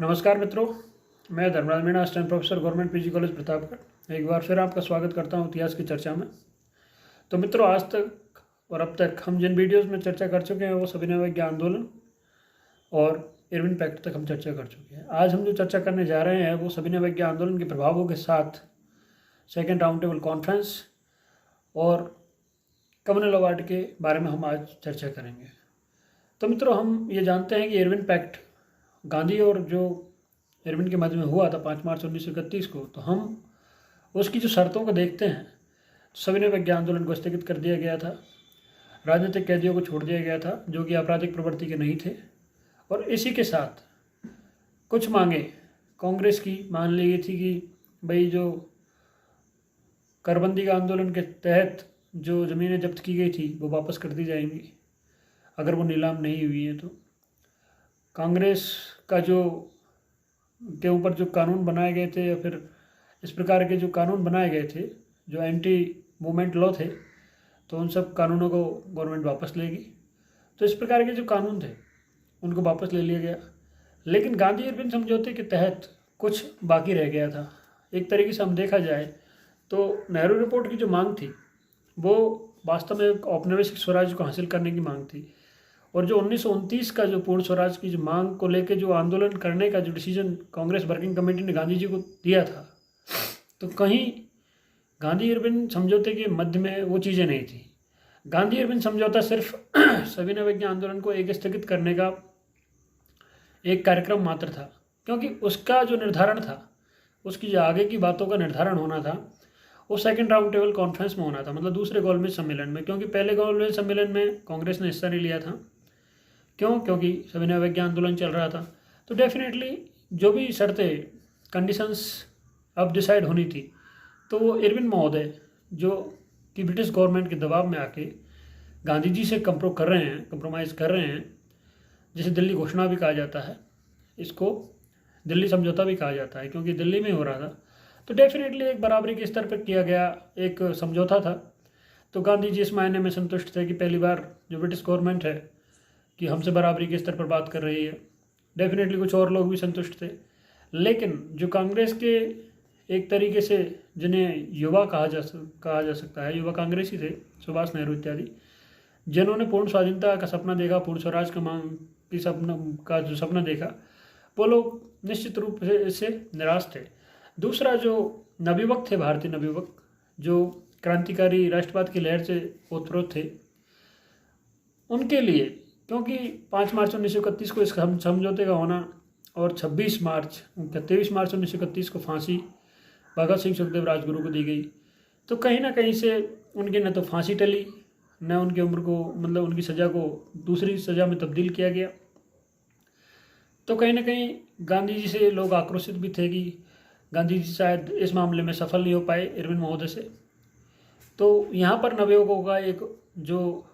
नमस्कार मित्रों, मैं Dharmraj Meena, assistant professor government PG college Pratapgarh. एक बार फिर आपका स्वागत करता हूं इतिहास की चर्चा में। तो मित्रों, आज तक और अब तक हम जिन वीडियोस में चर्चा कर चुके हैं वो सविनय अवज्ञा आंदोलन और इरविन पैक्ट तक हम चर्चा कर चुके हैं। आज हम जो चर्चा करने जा रहे हैं वो सविनय अवज्ञा आंदोलन के प्रभावों के साथ सेकेंड राउंड टेबल कॉन्फ्रेंस और कम्युनल अवार्ड के बारे में हम आज चर्चा करेंगे। तो मित्रों, हम ये जानते हैं कि इरविन पैक्ट गांधी और जो इरविन के मध्य में हुआ था 5 मार्च 1931 को, तो हम उसकी जो शर्तों को देखते हैं। सविनय अवज्ञा आंदोलन को स्थगित कर दिया गया था, राजनीतिक कैदियों को छोड़ दिया गया था जो कि आपराधिक प्रवृत्ति के नहीं थे, और इसी के साथ कुछ मांगे कांग्रेस की मान ली गई थी कि भाई जो करबंदी का आंदोलन के तहत जो ज़मीनें जब्त की गई थी वो वापस कर दी जाएंगी अगर वो नीलाम नहीं हुई है। तो कांग्रेस का जो के ऊपर जो कानून बनाए गए थे या फिर इस प्रकार के जो कानून बनाए गए थे जो एंटी मूवमेंट लॉ थे, तो उन सब कानूनों को गवर्नमेंट वापस लेगी। तो इस प्रकार के जो कानून थे उनको वापस ले लिया गया, लेकिन गांधी इरविन समझौते के तहत कुछ बाकी रह गया था। एक तरीके से हम देखा जाए तो नेहरू रिपोर्ट की जो मांग थी वो वास्तव में एक औपनिवेशिक स्वराज को हासिल करने की मांग थी, और जो 1929 का जो पूर्ण स्वराज की जो मांग को लेकर जो आंदोलन करने का जो डिसीजन कांग्रेस वर्किंग कमेटी ने गांधी जी को दिया था, तो कहीं गांधी इरविन समझौते के मध्य में वो चीज़ें नहीं थी। गांधी इरविन समझौता सिर्फ सविनय अवज्ञा आंदोलन को एक स्थगित करने का एक कार्यक्रम मात्र था, क्योंकि उसका जो निर्धारण था, उसकी जो आगे की बातों का निर्धारण होना था वो सेकेंड राउंड टेबल कॉन्फ्रेंस में होना था, मतलब दूसरे गोलमेज सम्मेलन में। क्योंकि पहले गोलमेज सम्मेलन में कांग्रेस ने हिस्सा नहीं लिया था। क्यों? क्योंकि सविनय अवज्ञा आंदोलन चल रहा था। तो डेफिनेटली जो भी शर्तें कंडीशंस अब डिसाइड होनी थी, तो वो इरविन महोदय जो कि ब्रिटिश गवर्नमेंट के दबाव में आके गांधी जी से कंप्रोमाइज़ कर रहे हैं, जिसे दिल्ली घोषणा भी कहा जाता है, इसको दिल्ली समझौता भी कहा जाता है क्योंकि दिल्ली में हो रहा था। तो डेफिनेटली एक बराबरी के स्तर पर किया गया एक समझौता था। तो गांधी जी इस मायने में संतुष्ट थे कि पहली बार जो ब्रिटिश गवर्नमेंट है कि हमसे बराबरी के स्तर पर बात कर रही है। डेफिनेटली कुछ और लोग भी संतुष्ट थे, लेकिन जो कांग्रेस के एक तरीके से जिन्हें युवा कहा जा सकता है, युवा कांग्रेसी थे, सुभाष नेहरू इत्यादि, जिन्होंने पूर्ण स्वाधीनता का सपना देखा, पूर्ण स्वराज का मांग की जो सपना देखा, वो लोग निश्चित रूप से इससे निराश थे। दूसरा जो नवयुवक थे, भारतीय नवयुवक जो क्रांतिकारी राष्ट्रवाद की लहर से ओतप्रोत थे, उनके लिए, क्योंकि 5 मार्च 1931 को इस समझौते का होना और 23 मार्च 1931 को फांसी भगत सिंह सुखदेव राजगुरु को दी गई, तो कहीं ना कहीं से उनकी न तो फांसी टली, न उनकी उम्र को, मतलब उनकी सज़ा को दूसरी सज़ा में तब्दील किया गया। तो कहीं ना कहीं गांधी जी से लोग आक्रोशित भी थे कि गांधी जी शायद इस मामले में सफल नहीं हो पाए इरविन महोदय से। तो यहाँ पर नवयुवकों का एक जो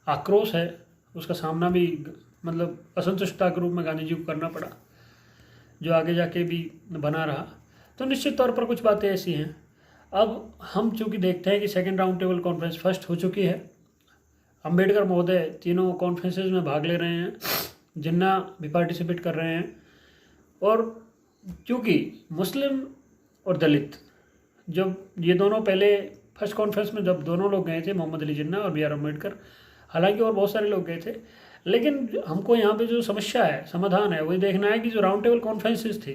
आक्रोश है उसका सामना भी, मतलब असंतुष्टता के रूप में गांधी जी को करना पड़ा, जो आगे जाके भी बना रहा। तो निश्चित तौर पर कुछ बातें ऐसी हैं। अब हम चूँकि देखते हैं कि second round table conference first हो चुकी है, अंबेडकर महोदय तीनों कॉन्फ्रेंसेज में भाग ले रहे हैं, जिन्ना भी पार्टिसिपेट कर रहे हैं, और क्योंकि मुस्लिम और दलित जब ये दोनों पहले फर्स्ट कॉन्फ्रेंस में जब दोनों लोग गए थे, मोहम्मद अली जिन्ना और बी आर अम्बेडकर, हालांकि और बहुत सारे लोग गए थे, लेकिन हमको यहाँ पे जो समस्या है, समाधान है, वही देखना है कि जो राउंड टेबल कॉन्फ्रेंसेस थी,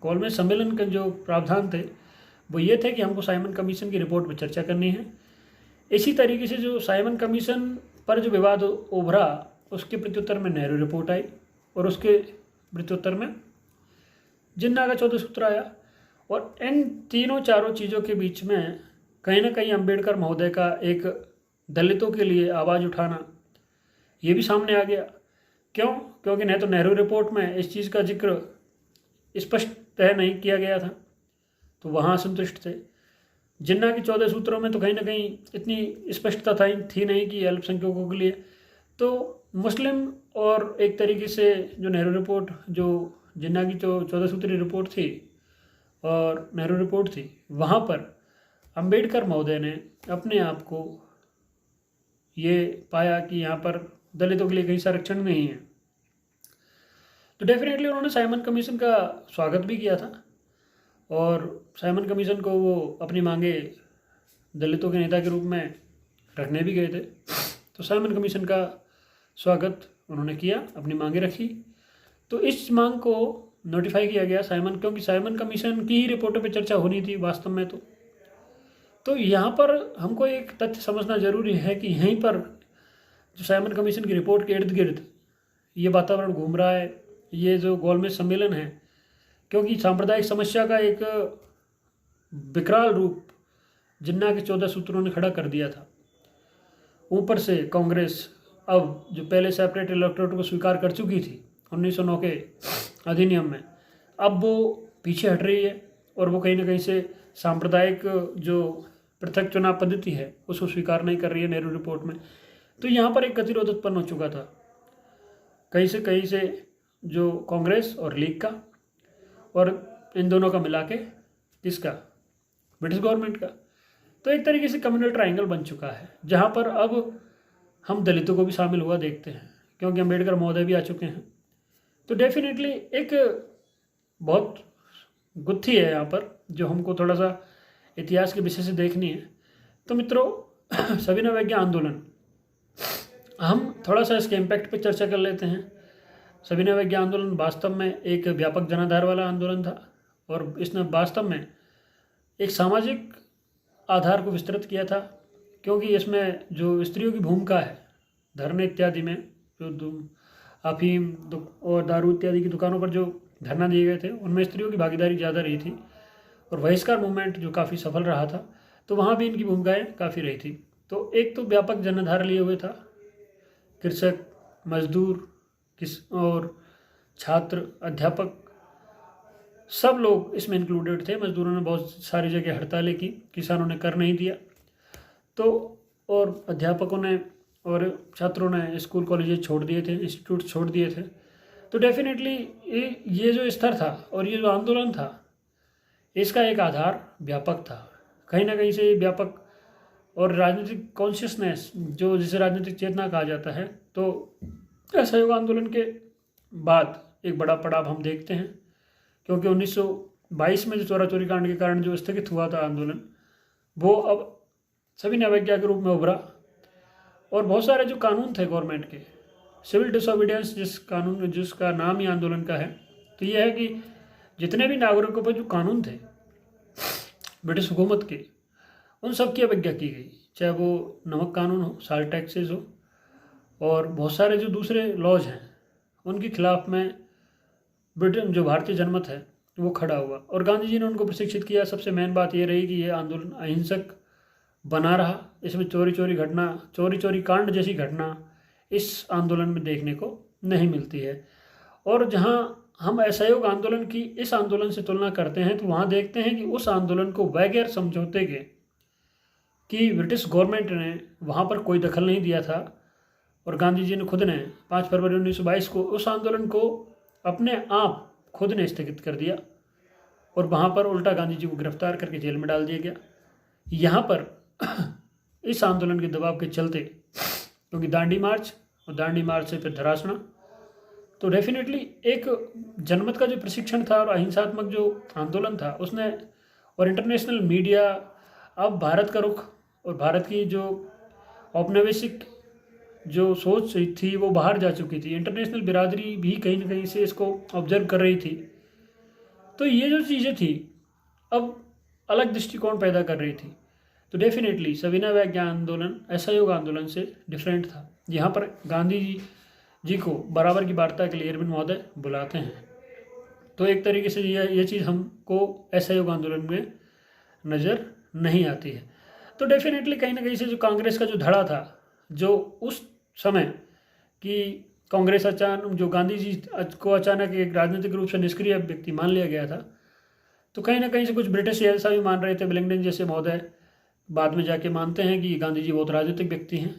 गोलमेज सम्मेलन के जो प्रावधान थे वो ये थे कि हमको साइमन कमीशन की रिपोर्ट पर चर्चा करनी है। इसी तरीके से जो साइमन कमीशन पर जो विवाद उभरा उसके प्रत्युत्तर में नेहरू रिपोर्ट आई, और उसके प्रत्युत्तर में जिन्ना का 14 सूत्र आया। और इन तीनों चारों चीज़ों के बीच में कहीं ना कहीं अंबेडकर महोदय का एक दलितों के लिए आवाज़ उठाना ये भी सामने आ गया। क्यों? क्योंकि न तो नेहरू रिपोर्ट में इस चीज़ का जिक्र स्पष्ट तय नहीं किया गया था, तो वहाँ असंतुष्ट थे। जिन्ना के 14 सूत्रों में तो कहीं ना कहीं इतनी स्पष्टता थी नहीं कि अल्पसंख्यकों के लिए। तो मुस्लिम और एक तरीके से जो नेहरू रिपोर्ट, जो जिन्ना की जो 14 सूत्री रिपोर्ट थी और नेहरू रिपोर्ट थी, वहाँ पर अंबेडकर महोदय ने अपने आप को ये पाया कि यहाँ पर दलितों के लिए कहीं संरक्षण नहीं है। तो डेफिनेटली उन्होंने साइमन कमीशन का स्वागत भी किया था और साइमन कमीशन को वो अपनी मांगे दलितों के नेता के रूप में रखने भी गए थे। तो साइमन कमीशन का स्वागत उन्होंने किया, अपनी मांगे रखी। तो इस मांग को नोटिफाई किया गया साइमन, क्योंकि साइमन कमीशन की ही रिपोर्टों पे चर्चा होनी थी वास्तव में। तो यहाँ पर हमको एक तथ्य समझना जरूरी है कि यहीं पर जो साइमन कमीशन की रिपोर्ट के इर्द गिर्द ये वातावरण घूम रहा है, ये जो गोलमेज सम्मेलन है, क्योंकि सांप्रदायिक समस्या का एक विकराल रूप जिन्ना के 14 सूत्रों ने खड़ा कर दिया था। ऊपर से कांग्रेस अब जो पहले सेपरेट इलेक्टोरेट को स्वीकार कर चुकी थी 1909 के अधिनियम में, अब वो पीछे हट रही है और वो कहीं ना कहीं से सांप्रदायिक जो पृथक चुनाव पद्धति है उसको स्वीकार नहीं कर रही है नेहरू रिपोर्ट में। तो यहाँ पर एक गतिरोध उत्पन्न हो चुका था कहीं से जो कांग्रेस और लीग का, और इन दोनों का मिला के किसका, ब्रिटिश गवर्नमेंट का। तो एक तरीके से कम्युनल ट्रायंगल बन चुका है, जहाँ पर अब हम दलितों को भी शामिल हुआ देखते हैं, क्योंकि अम्बेडकर महोदय भी आ चुके हैं। तो डेफिनेटली एक बहुत गुत्थी है यहाँ पर, जो हमको थोड़ा सा इतिहास के विषय से देखनी है। तो मित्रों, सविनय अवज्ञा आंदोलन, हम थोड़ा सा इसके इम्पैक्ट पर चर्चा कर लेते हैं। सविनय अवज्ञा आंदोलन वास्तव में एक व्यापक जनाधार वाला आंदोलन था और इसने वास्तव में एक सामाजिक आधार को विस्तृत किया था, क्योंकि इसमें जो स्त्रियों की भूमिका है धरने इत्यादि में, जो अफीम और दारू इत्यादि की दुकानों पर जो धरना दिए गए थे उनमें स्त्रियों की भागीदारी ज़्यादा रही थी, और बहिष्कार मूवमेंट जो काफ़ी सफल रहा था, तो वहाँ भी इनकी भूमिकाएँ काफ़ी रही थी। तो एक तो व्यापक जनाधार लिए हुए था, कृषक, मजदूर और छात्र, अध्यापक, सब लोग इसमें इंक्लूडेड थे। मजदूरों ने बहुत सारी जगह हड़तालें की, किसानों ने कर नहीं दिया, तो और अध्यापकों ने और छात्रों ने स्कूल कॉलेजेस छोड़ दिए थे, इंस्टीट्यूट छोड़ दिए थे। तो डेफिनेटली ये जो स्तर था और ये जो आंदोलन था, इसका एक आधार व्यापक था, कहीं ना कहीं से व्यापक। और राजनीतिक कॉन्शियसनेस, जो जिसे राजनीतिक चेतना कहा जाता है, तो असहयोग आंदोलन के बाद एक बड़ा पड़ाव हम देखते हैं, क्योंकि 1922 में जो चोरा चोरी कांड के कारण जो स्थगित हुआ था आंदोलन, वो अब सविनय अवज्ञा के रूप में उभरा। और बहुत सारे जो कानून थे गवर्नमेंट के, सिविल डिसोबीडियंस जिसका नाम ही आंदोलन का है, तो ये है कि जितने भी नागरिकों पर जो कानून थे ब्रिटिश हुकूमत के, उन सब की अवज्ञा की गई, चाहे वो नमक कानून हो, साल्ट टैक्सेस हो, और बहुत सारे जो दूसरे लॉज हैं उनके खिलाफ में ब्रिटेन जो भारतीय जनमत है वो खड़ा हुआ। और गांधी जी ने उनको प्रशिक्षित किया। सबसे मेन बात ये रही कि ये आंदोलन अहिंसक बना रहा, इसमें चोरी चोरी कांड जैसी घटना इस आंदोलन में देखने को नहीं मिलती है। और जहां हम असहयोग आंदोलन की इस आंदोलन से तुलना करते हैं, तो वहां देखते हैं कि उस आंदोलन को बगैर समझौते के कि ब्रिटिश गवर्नमेंट ने वहां पर कोई दखल नहीं दिया था, और गांधी जी ने खुद ने 5 फरवरी 1922 को उस आंदोलन को अपने आप खुद ने स्थगित कर दिया, और वहाँ पर उल्टा गांधी जी को गिरफ्तार करके जेल में डाल दिया गया। यहाँ पर इस आंदोलन के दबाव के चलते, क्योंकि दांडी मार्च और दांडी मार्च से फिर धरासना, तो डेफिनेटली एक जनमत का जो प्रशिक्षण था और अहिंसात्मक जो आंदोलन था उसने, और इंटरनेशनल मीडिया, अब भारत का रुख और भारत की जो औपनिवेशिक जो सोच थी वो बाहर जा चुकी थी। इंटरनेशनल बिरादरी भी कहीं ना कहीं से इसको ऑब्जर्व कर रही थी। तो ये जो चीज़ें थी अब अलग दृष्टिकोण पैदा कर रही थी। तो डेफिनेटली सविनय अवज्ञा आंदोलन असहयोग आंदोलन से डिफरेंट था। यहाँ पर गांधी जी को बराबर की वार्ता के लिए अरविंद महोदय बुलाते हैं। तो एक तरीके से ये चीज़ हमको असहयोग आंदोलन में नज़र नहीं आती है। तो डेफिनेटली कहीं ना कहीं से जो कांग्रेस का जो धड़ा था, जो उस समय कि कांग्रेस जो गांधी जी को अचानक एक राजनीतिक रूप से निष्क्रिय व्यक्ति मान लिया गया था, तो कहीं ना कहीं से कुछ ब्रिटिश ऐसा भी मान रहे थे। विलिंगडन जैसे महोदय बाद में जाके मानते हैं कि गांधी जी बहुत राजनीतिक व्यक्ति हैं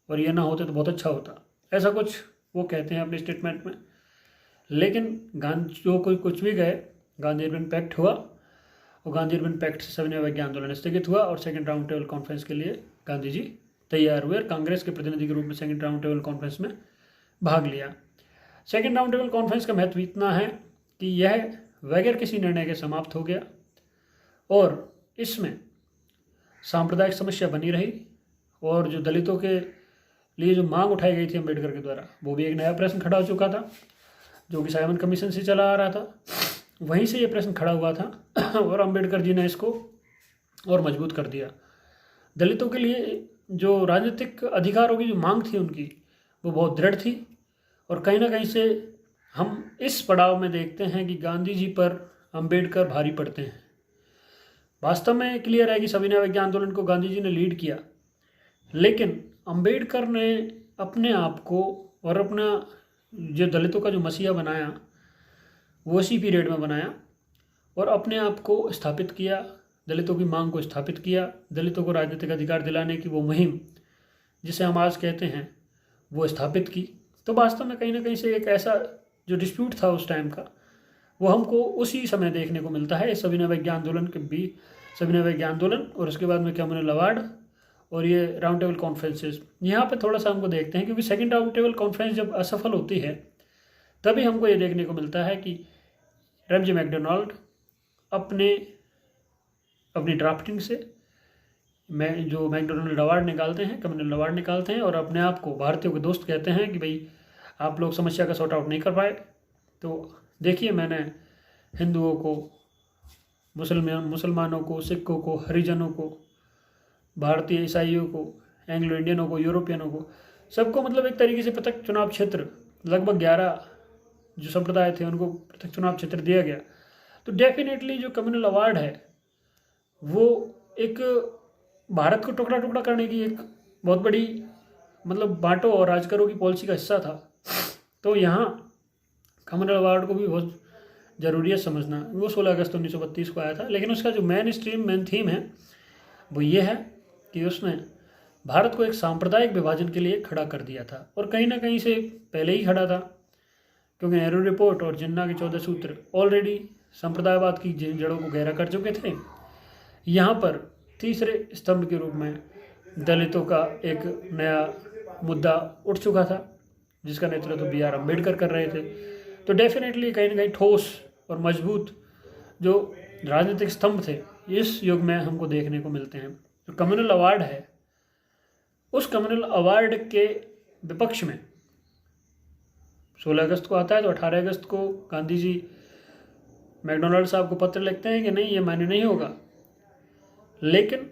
और ये ना होते तो बहुत अच्छा होता, ऐसा कुछ वो कहते हैं अपने स्टेटमेंट में। लेकिन जो कोई कुछ भी गए, गांधी अर्बन पैक्ट हुआ, और गांधी अर्बन पैक्ट से सविनय अवज्ञा आंदोलन स्थगित हुआ, और सेकेंड राउंड टेबल कॉन्फ्रेंस के लिए गांधी जी तैयार हुए और कांग्रेस के प्रतिनिधि के रूप में सेकेंड राउंड टेबल कॉन्फ्रेंस में भाग लिया। सेकेंड राउंड टेबल कॉन्फ्रेंस का महत्व इतना है कि यह बगैर किसी निर्णय के समाप्त हो गया और इसमें सांप्रदायिक समस्या बनी रही और जो दलितों के लिए जो मांग उठाई गई थी अम्बेडकर के द्वारा, वो भी एक नया प्रश्न खड़ा हो चुका था जो कि साइमन कमीशन से चला आ रहा था। वहीं से ये प्रश्न खड़ा हुआ था और अम्बेडकर जी ने इसको और मजबूत कर दिया। दलितों के लिए जो राजनीतिक अधिकारों की जो मांग थी उनकी, वो बहुत दृढ़ थी और कहीं ना कहीं से हम इस पड़ाव में देखते हैं कि गांधी जी पर अम्बेडकर भारी पड़ते हैं। वास्तव में क्लियर है कि सविनय अवज्ञा आंदोलन को गांधी जी ने लीड किया, लेकिन अम्बेडकर ने अपने आप को और अपना जो दलितों का जो मसीहा बनाया वो इसी पीरियड में बनाया और अपने आप को स्थापित किया, दलितों की मांग को स्थापित किया, दलितों को राजनीतिक अधिकार दिलाने की वो मुहिम जिसे हम आज कहते हैं वो स्थापित की। तो वास्तव में कहीं ना कहीं से एक ऐसा जो डिस्प्यूट था उस टाइम का, वो हमको उसी समय देखने को मिलता है सविनय अवज्ञा आंदोलन के बीच, सविनय अवज्ञा आंदोलन और उसके बाद में कम्युनल अवार्ड और ये राउंड टेबल कॉन्फ्रेंसेस। यहाँ पे थोड़ा सा हमको देखते हैं क्योंकि सेकंड राउंड टेबल कॉन्फ्रेंस जब असफल होती है तभी हमको ये देखने को मिलता है कि रैमजी मैकडोनाल्ड अपनी ड्राफ्टिंग से जो मैकडोनाल्ड अवार्ड निकालते हैं, कम्युनल अवार्ड निकालते हैं और अपने आप को भारतीयों के दोस्त कहते हैं कि भाई आप लोग समस्या का सॉर्ट आउट नहीं कर पाए, तो देखिए मैंने हिंदुओं को, मुसलमानों को, सिखों को, हरिजनों को, भारतीय ईसाइयों को, एंग्लो इंडियनों को, यूरोपियनों को, सबको मतलब एक तरीके से पृथक चुनाव क्षेत्र, लगभग 11 जो संप्रदाय थे उनको पृथक चुनाव क्षेत्र दिया गया। तो डेफिनेटली जो कम्युनल अवार्ड है वो एक भारत को टुकड़ा टुकड़ा करने की एक बहुत बड़ी मतलब बांटो और राज करो की पॉलिसी का हिस्सा था। तो यहाँ कम्युनल अवार्ड को भी बहुत ज़रूरी है समझना। वो 16 अगस्त 1932 को आया था, लेकिन उसका जो मेन थीम है वो ये है कि उसने भारत को एक सांप्रदायिक विभाजन के लिए खड़ा कर दिया था और कहीं ना कहीं से पहले ही खड़ा था, क्योंकि नेहरू रिपोर्ट और जिन्ना के 14 सूत्र ऑलरेडी संप्रदायवाद की जड़ों को गहरा कर चुके थे। यहाँ पर तीसरे स्तंभ के रूप में दलितों का एक नया मुद्दा उठ चुका था जिसका नेतृत्व BR अम्बेडकर कर रहे थे। तो डेफिनेटली कहीं ना कहीं ठोस और मजबूत जो राजनीतिक स्तंभ थे इस युग में हमको देखने को मिलते हैं। जो कम्युनल अवार्ड है, उस कम्युनल अवार्ड के विपक्ष में 16 अगस्त को आता है, तो 18 अगस्त को गांधी जी मैकडोनाल्ड साहब को पत्र लिखते हैं कि नहीं, ये मान्य नहीं होगा, लेकिन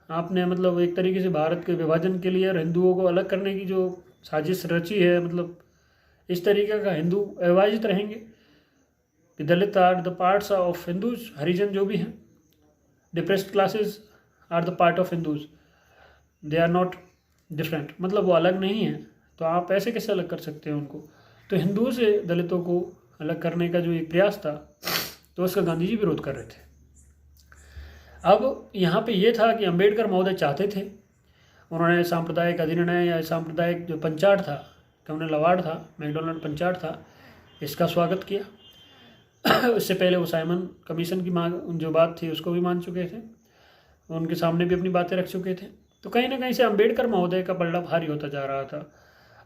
आपने मतलब एक तरीके से भारत के विभाजन के लिए और हिंदुओं को अलग करने की जो साजिश रची है, मतलब इस तरीके का हिंदू अविभाजित रहेंगे कि Dalit are the parts of Hindus, Harijan जो भी हैं, depressed classes are the part of Hindus, they are not different, मतलब वो अलग नहीं है, तो आप ऐसे कैसे अलग कर सकते हैं उनको। तो हिंदुओं से दलितों को अलग करने का जो एक प्रयास था, तो उसका गांधी जी विरोध कर रहे थे। अब यहाँ पे ये था कि अम्बेडकर महोदय चाहते थे, उन्होंने सांप्रदायिक अधिनिर्णय या सांप्रदायिक जो पंचाट था, कम्युनल अवार्ड था, मैकडोनाल्ड पंचाट था, इसका स्वागत किया। इससे पहले वो साइमन कमीशन की मांग जो बात थी उसको भी मान चुके थे, उनके सामने भी अपनी बातें रख चुके थे। तो कहीं ना कहीं से अम्बेडकर महोदय का पलड़ा भारी होता जा रहा था।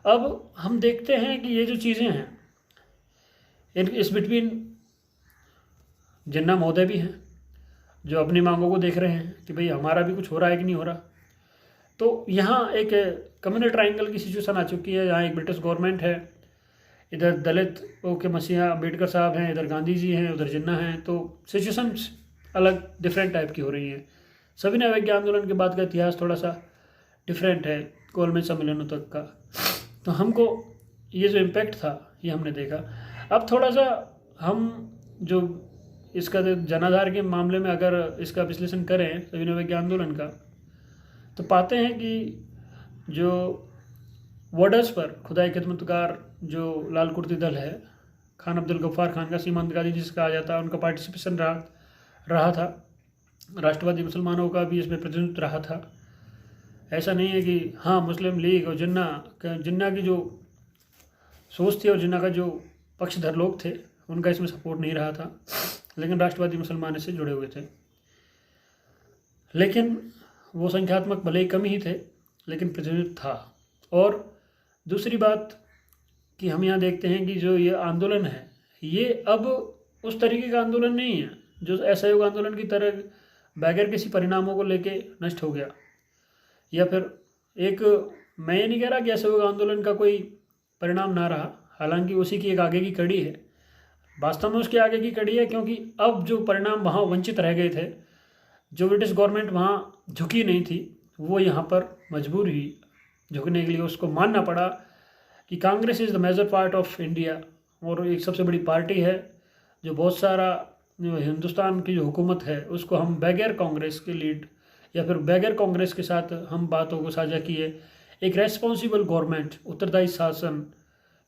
अब हम देखते हैं कि ये जो चीज़ें हैं इस बिटवीन जिन्ना महोदय भी हैं जो अपनी मांगों को देख रहे हैं कि भाई हमारा भी कुछ हो रहा है कि नहीं हो रहा। तो यहाँ एक कम्युनल ट्रायंगल की सिचुएशन आ चुकी है, जहाँ एक ब्रिटिश गवर्नमेंट है, इधर दलितों के मसीहा अम्बेडकर साहब हैं, इधर गांधी जी हैं, उधर जिन्ना हैं, तो सिचुएशंस अलग डिफरेंट टाइप की हो रही हैं। सविनय अवज्ञा आंदोलन के बाद का इतिहास थोड़ा सा डिफरेंट है गोलमेज सम्मेलनों तक का। तो हमको ये जो इम्पैक्ट था ये हमने देखा। अब थोड़ा सा हम जो इसका जनाधार के मामले में अगर इसका विश्लेषण करें सविनय अवज्ञा आंदोलन का, तो पाते हैं कि जो बॉर्डर्स पर खुदाई खिदमतगार जो लाल कुर्ती दल है, खान अब्दुल गफ्फार खान का, सीमांत गांधी जिसे कहा जाता है, उनका पार्टिसिपेशन रहा था। राष्ट्रवादी मुसलमानों का भी इसमें प्रतिनिधित्व रहा था। ऐसा नहीं है कि हाँ मुस्लिम लीग और जिन्ना की जो सोच थी और जिन्ना का जो पक्षधर लोग थे उनका इसमें सपोर्ट नहीं रहा था, लेकिन राष्ट्रवादी मुसलमान इससे जुड़े हुए थे। लेकिन वो संख्यात्मक भले ही कम ही थे, लेकिन प्रतिनिधित्व था। और दूसरी बात कि हम यहाँ देखते हैं कि जो ये आंदोलन है ये अब उस तरीके का आंदोलन नहीं है जो असहयोग आंदोलन की तरह बगैर किसी परिणामों को लेके नष्ट हो गया। या फिर एक, मैं ये नहीं कह रहा कि असहयोग आंदोलन का कोई परिणाम ना रहा, हालांकि उसी की एक आगे की कड़ी है, वास्तव में उसके आगे की कड़ी है, क्योंकि अब जो परिणाम वहाँ वंचित रह गए थे, जो ब्रिटिश गवर्नमेंट वहाँ झुकी नहीं थी, वो यहाँ पर मजबूर हुई झुकने के लिए। उसको मानना पड़ा कि Congress is the major part of India, और एक सबसे बड़ी पार्टी है जो बहुत सारा हिंदुस्तान की जो हुकूमत है उसको हम बगैर कांग्रेस के लीड या फिर बगैर कांग्रेस के साथ हम बातों को साझा किए एक रेस्पॉन्सिबल गवर्नमेंट, उत्तरदायी शासन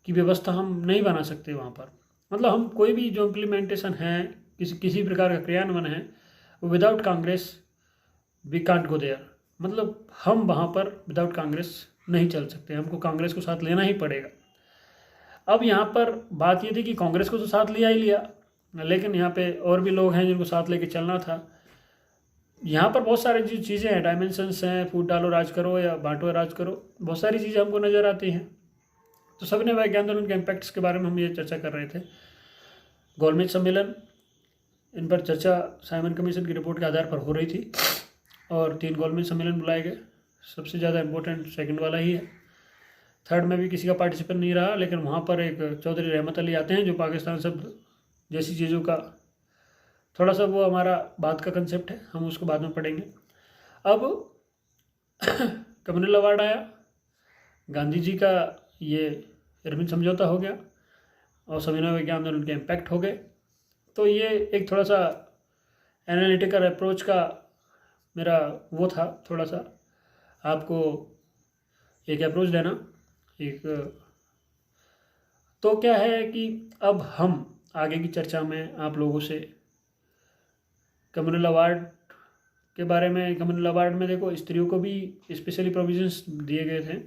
की व्यवस्था हम नहीं बना सकते वहाँ पर। मतलब हम कोई भी जो इम्प्लीमेंटेशन है, किसी प्रकार का क्रियान्वयन है, वो without Congress we can't go there. मतलब हम वहाँ पर विदाउट कांग्रेस नहीं चल सकते, हमको कांग्रेस को साथ लेना ही पड़ेगा। अब यहाँ पर बात ये थी कि कांग्रेस को तो साथ लिया ही लिया, लेकिन यहाँ पे और भी लोग हैं जिनको साथ लेके चलना था। यहाँ पर बहुत सारी जो चीज़ें हैं, डायमेंशंस हैं, फूट डालो राज करो या बांटो राज करो, बहुत सारी चीज़ें हमको नज़र आती हैं। तो सविनय वैज्ञानिक आंदोलन के इम्पैक्ट्स के बारे में हम ये चर्चा कर रहे थे। गोलमेज सम्मेलन, इन पर चर्चा साइमन कमीशन की रिपोर्ट के आधार पर हो रही थी और 3 गोलमेज सम्मेलन बुलाए गए। सबसे ज़्यादा इम्पोर्टेंट सेकंड वाला ही है, थर्ड में भी किसी का पार्टिसिपेंट नहीं रहा, लेकिन वहाँ पर एक चौधरी रहमत अली आते हैं जो पाकिस्तान शब्द जैसी चीज़ों का थोड़ा सा वो हमारा बात का कंसेप्ट है, हम उसको बाद में पढ़ेंगे। अब कम्युनल अवार्ड आया, गांधी जी का ये इरविन समझौता हो गया और सविनय वैज्ञानिक आंदोलन के इम्पैक्ट हो गए। तो ये एक थोड़ा सा एनालिटिकल अप्रोच का मेरा वो था, थोड़ा सा आपको एक अप्रोच देना। एक तो क्या है कि अब हम आगे की चर्चा में आप लोगों से कम्युनल अवार्ड के बारे में, कम्युनल अवार्ड में देखो स्त्रियों को भी स्पेशली प्रोविजंस दिए गए थे,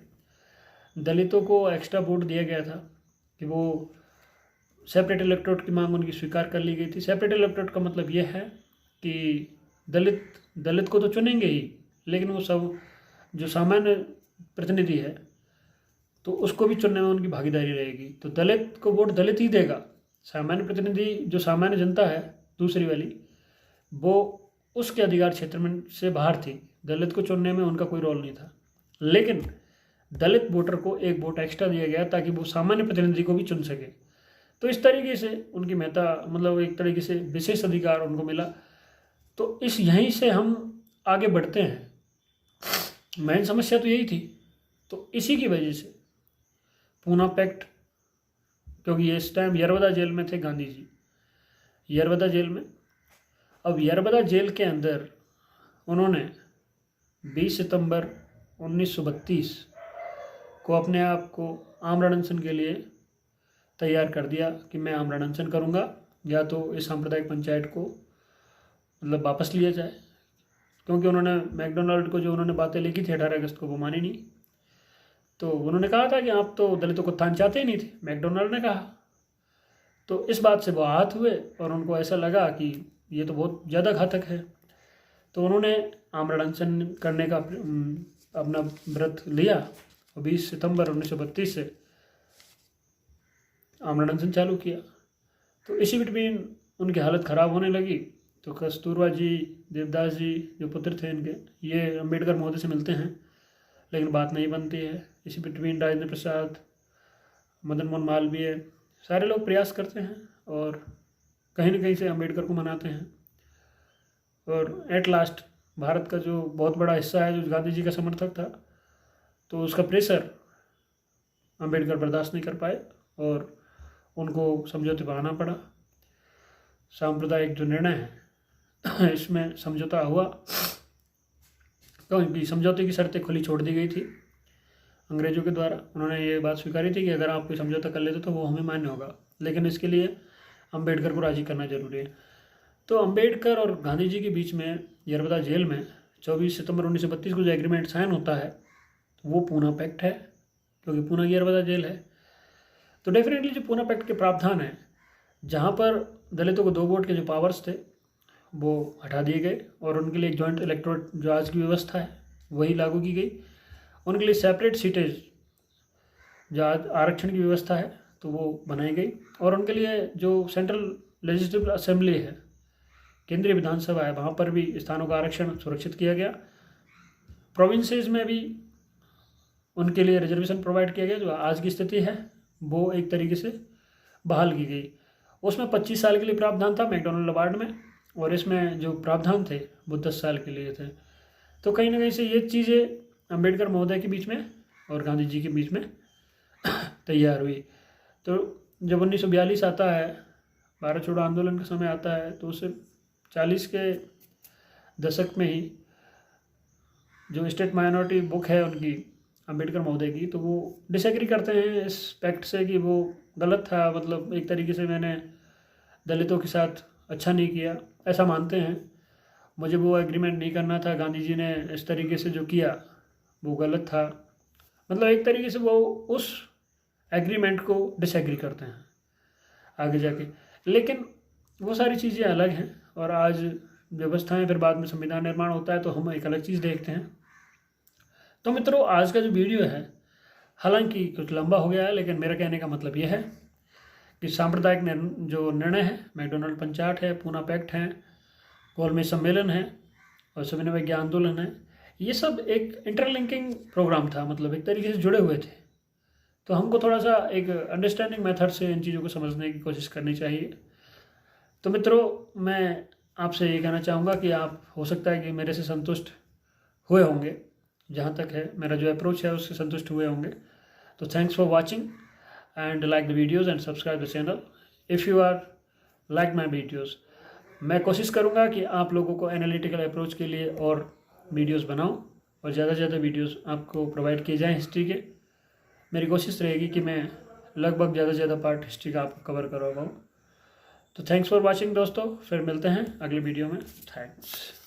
दलितों को एक्स्ट्रा वोट दिया गया था कि वो सेपरेट इलेक्टोरेट की मांग उनकी स्वीकार कर ली गई थी। सेपरेट इलेक्टोरेट का मतलब ये है कि दलित को तो चुनेंगे ही, लेकिन वो सब जो सामान्य प्रतिनिधि है तो उसको भी चुनने में उनकी भागीदारी रहेगी। तो दलित को वोट दलित ही देगा, सामान्य प्रतिनिधि जो सामान्य जनता है दूसरी वाली, वो उसके अधिकार क्षेत्र में से बाहर थी, दलित को चुनने में उनका कोई रोल नहीं था। लेकिन दलित वोटर को एक वोट एक्स्ट्रा दिया गया ताकि वो सामान्य प्रतिनिधि को भी चुन सके। तो इस तरीके से उनकी महत्ता, मतलब एक तरीके से विशेष अधिकार उनको मिला। तो इस यहीं से हम आगे बढ़ते हैं। मेन समस्या तो यही थी। तो इसी की वजह से पूना पैक्ट, क्योंकि इस टाइम यरवदा जेल में थे गांधी जी, यरवदा जेल में। अब यरवदा जेल के अंदर उन्होंने 20 सितंबर 1932 को अपने आप को आमरण अनशन के लिए तैयार कर दिया कि मैं आमरण अनशन करूँगा, या तो इस सांप्रदायिक पंचायत को मतलब वापस लिया जाए, क्योंकि उन्होंने मैकडोनाल्ड को जो उन्होंने बातें लिखी थी 18 अगस्त को वो मानी नहीं। तो उन्होंने कहा था कि आप तो दलितों को उत्थान चाहते ही नहीं थे, मैकडोनाल्ड ने कहा। तो इस बात से वो आहत हुए और उनको ऐसा लगा कि ये तो बहुत ज़्यादा घातक है। तो उन्होंने आमरण अनशन करने का अपना व्रत लिया और 20 सितंबर 1932 से आमरण अनशन चालू किया। तो इसी बिटवीन उनकी हालत ख़राब होने लगी। तो कस्तूरबा जी, देवदास जी जो पुत्र थे इनके, ये अम्बेडकर महोदय से मिलते हैं, लेकिन बात नहीं बनती है। इसी बिटवीन राजेंद्र प्रसाद, मदन मोहन मालवीय, सारे लोग प्रयास करते हैं और कहीं ना कहीं से अम्बेडकर को मनाते हैं। और एट लास्ट भारत का जो बहुत बड़ा हिस्सा है जो गांधी जी का समर्थक था, तो उसका प्रेशर अम्बेडकर बर्दाश्त नहीं कर पाए और उनको समझौते पर आना पड़ा। सांप्रदायिक जो निर्णय है इसमें समझौता हुआ, क्योंकि समझौते की शर्तें खुली छोड़ दी गई थी अंग्रेजों के द्वारा। उन्होंने ये बात स्वीकारी थी कि अगर आप कोई समझौता कर लेते तो वो हमें मान्य होगा, लेकिन इसके लिए अम्बेडकर को राजी करना जरूरी है। तो अम्बेडकर और गांधी जी के बीच में यरवदा जेल में 24 सितंबर 1932 को जो एग्रीमेंट साइन होता है वो पूना पैक्ट है, क्योंकि पूना यरवदा जेल है। तो डेफिनेटली जो पूना पैक्ट के प्रावधान हैं, जहाँ पर दलितों को 2 वोट के जो पावर्स थे वो हटा दिए गए और उनके लिए एक जॉइंट इलेक्टोरेट जो आज की व्यवस्था है वही लागू की गई। उनके लिए सेपरेट सीटेज जो आरक्षण की व्यवस्था है तो वो बनाई गई, और उनके लिए जो सेंट्रल लेजिस्लेटिव असेंबली है, केंद्रीय विधानसभा है, वहाँ पर भी स्थानों का आरक्षण सुरक्षित किया गया। प्रोविंसेस में भी उनके लिए रिजर्वेशन प्रोवाइड किया गया। जो आज की स्थिति है वो एक तरीके से बहाल की गई। उसमें 25 साल के लिए प्रावधान था मैकडॉनल्ड अवार्ड में, और इसमें जो प्रावधान थे वो 10 साल के लिए थे। तो कहीं ना कहीं से ये चीज़ें अम्बेडकर महोदय के बीच में और गांधी जी के बीच में तैयार हुई। तो जब 1942 आता है, भारत छोड़ो आंदोलन का समय आता है, तो उससे 40 के दशक में ही जो स्टेट माइनॉरिटी बुक है उनकी, अम्बेडकर महोदय की, तो वो डिसएग्री करते हैं इस फैक्ट से कि वो गलत था, मतलब एक तरीके से मैंने दलितों के साथ अच्छा नहीं किया, ऐसा मानते हैं। मुझे वो एग्रीमेंट नहीं करना था, गांधी जी ने इस तरीके से जो किया वो गलत था, मतलब एक तरीके से वो उस एग्रीमेंट को डिसएग्री करते हैं आगे जाके। लेकिन वो सारी चीज़ें अलग हैं, और आज व्यवस्थाएं, फिर बाद में संविधान निर्माण होता है तो हम एक अलग चीज़ देखते हैं। तो मित्रों, आज का जो वीडियो है हालांकि कुछ लंबा हो गया है, लेकिन मेरा कहने का मतलब यह है कि सांप्रदायिक जो निर्णय है, मैकडॉनल्ड पंचायत है, पूना पैक्ट है, गोलमेज सम्मेलन है और सविनय अवज्ञा आंदोलन है, ये सब एक इंटरलिंकिंग प्रोग्राम था, मतलब एक तरीके से जुड़े हुए थे। तो हमको थोड़ा सा एक अंडरस्टैंडिंग मेथड से इन चीज़ों को समझने की कोशिश करनी चाहिए। तो मित्रों, मैं आपसे ये कहना चाहूँगा कि आप, हो सकता है कि मेरे से संतुष्ट हुए होंगे, जहाँ तक है मेरा जो अप्रोच है उससे संतुष्ट हुए होंगे। तो thanks for watching and like the videos and subscribe the channel if you are like my videos. मैं कोशिश करूँगा कि आप लोगों को एनालिटिकल अप्रोच के लिए और वीडियोस बनाऊं, और ज़्यादा से ज़्यादा वीडियोस आपको प्रोवाइड किए जाएं हिस्ट्री के। मेरी कोशिश रहेगी कि मैं लगभग ज़्यादा से ज़्यादा पार्ट हिस्ट्री का आपको कवर करवा पाऊँ। तो थैंक्स फॉर वॉचिंग दोस्तों, फिर मिलते हैं अगले वीडियो में। थैंक्स।